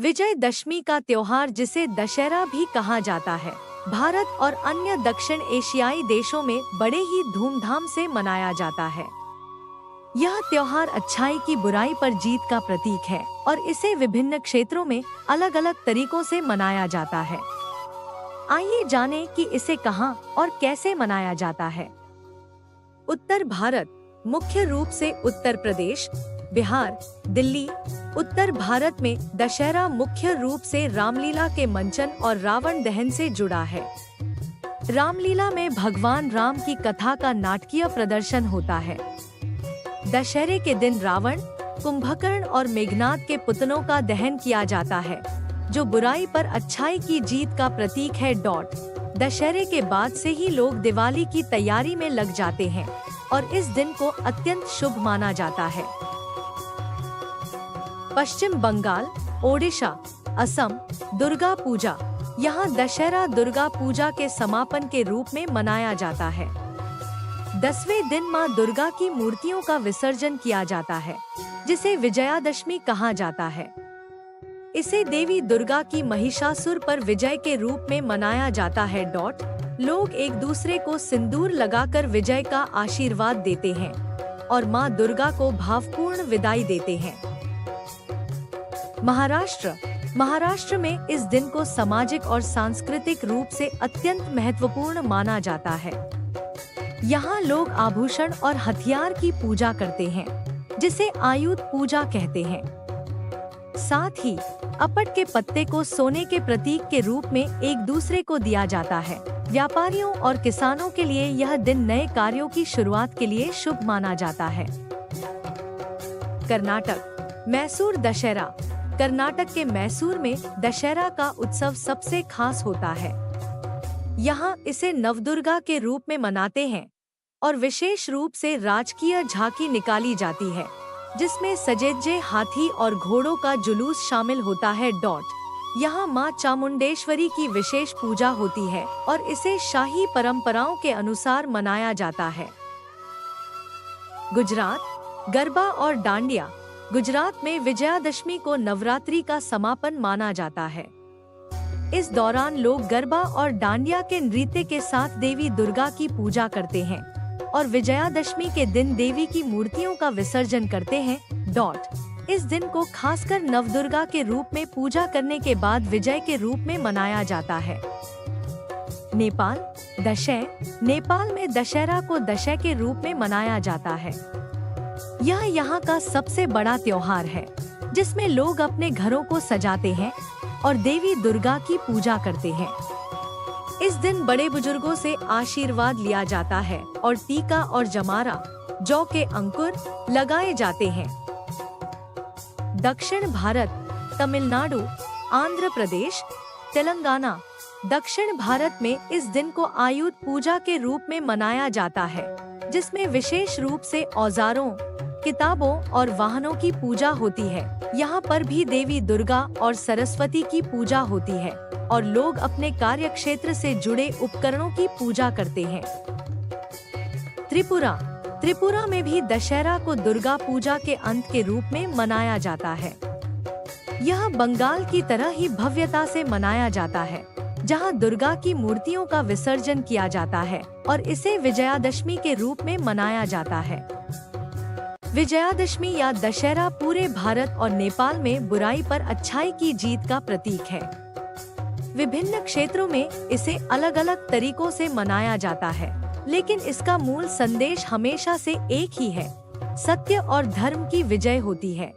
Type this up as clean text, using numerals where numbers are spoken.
विजयदशमी का त्योहार जिसे दशहरा भी कहा जाता है, भारत और अन्य दक्षिण एशियाई देशों में बड़े ही धूमधाम से मनाया जाता है। यह त्योहार अच्छाई की बुराई पर जीत का प्रतीक है और इसे विभिन्न क्षेत्रों में अलग अलग तरीकों से मनाया जाता है। आइए जानें कि इसे कहां और कैसे मनाया जाता है। उत्तर भारत, मुख्य रूप से उत्तर प्रदेश, बिहार, दिल्ली। उत्तर भारत में दशहरा मुख्य रूप से रामलीला के मंचन और रावण दहन से जुड़ा है। रामलीला में भगवान राम की कथा का नाटकीय प्रदर्शन होता है। दशहरे के दिन रावण, कुंभकर्ण और मेघनाद के पुतलों का दहन किया जाता है, जो बुराई पर अच्छाई की जीत का प्रतीक है। दशहरे के बाद से ही लोग दिवाली की तैयारी में लग जाते हैं और इस दिन को अत्यंत शुभ माना जाता है। पश्चिम बंगाल, ओडिशा, असम, दुर्गा पूजा। यहाँ दशहरा दुर्गा पूजा के समापन के रूप में मनाया जाता है। 10वें दिन मां दुर्गा की मूर्तियों का विसर्जन किया जाता है, जिसे विजयादशमी कहा जाता है। इसे देवी दुर्गा की महिषासुर पर विजय के रूप में मनाया जाता है। लोग एक दूसरे को सिंदूर लगाकर विजय का आशीर्वाद देते हैं और मां दुर्गा को भावपूर्ण विदाई देते हैं। महाराष्ट्र में इस दिन को सामाजिक और सांस्कृतिक रूप से अत्यंत महत्वपूर्ण माना जाता है। यहाँ लोग आभूषण और हथियार की पूजा करते हैं, जिसे आयुध पूजा कहते हैं। साथ ही अपट के पत्ते को सोने के प्रतीक के रूप में एक दूसरे को दिया जाता है। व्यापारियों और किसानों के लिए यह दिन नए कार्यों की शुरुआत के लिए शुभ माना जाता है। कर्नाटक, मैसूर दशहरा। कर्नाटक के मैसूर में दशहरा का उत्सव सबसे खास होता है। यहाँ इसे नवदुर्गा के रूप में मनाते हैं और विशेष रूप से राजकीय झांकी निकाली जाती है, जिसमें सजेजे हाथी और घोड़ों का जुलूस शामिल होता है। यहाँ मां चामुंडेश्वरी की विशेष पूजा होती है और इसे शाही परंपराओं के अनुसार मनाया जाता है। गुजरात, गरबा और डांडिया। गुजरात में विजयादशमी को नवरात्रि का समापन माना जाता है। इस दौरान लोग गरबा और डांडिया के नृत्य के साथ देवी दुर्गा की पूजा करते हैं और विजयादशमी के दिन देवी की मूर्तियों का विसर्जन करते हैं। इस दिन को खासकर नवदुर्गा के रूप में पूजा करने के बाद विजय के रूप में मनाया जाता है। नेपाल, दशै। नेपाल में दशहरा को दशै के रूप में मनाया जाता है। यह यहाँ का सबसे बड़ा त्योहार है, जिसमें लोग अपने घरों को सजाते हैं और देवी दुर्गा की पूजा करते हैं। इस दिन बड़े बुजुर्गों से आशीर्वाद लिया जाता है और टीका और जमारा, जौ के अंकुर लगाए जाते हैं। दक्षिण भारत, तमिलनाडु, आंध्र प्रदेश, तेलंगाना। दक्षिण भारत में इस दिन को आयुध पूजा के रूप में मनाया जाता है, जिसमें विशेष रूप से औजारों, किताबों और वाहनों की पूजा होती है। यहाँ पर भी देवी दुर्गा और सरस्वती की पूजा होती है और लोग अपने कार्य क्षेत्र से जुड़े उपकरणों की पूजा करते हैं। त्रिपुरा में भी दशहरा को दुर्गा पूजा के अंत के रूप में मनाया जाता है। यह बंगाल की तरह ही भव्यता से मनाया जाता है, जहाँ दुर्गा की मूर्तियों का विसर्जन किया जाता है और इसे विजयादशमी के रूप में मनाया जाता है। विजयादशमी या दशहरा पूरे भारत और नेपाल में बुराई पर अच्छाई की जीत का प्रतीक है। विभिन्न क्षेत्रों में इसे अलग अलग तरीकों से मनाया जाता है, लेकिन इसका मूल संदेश हमेशा से एक ही है: सत्य और धर्म की विजय होती है।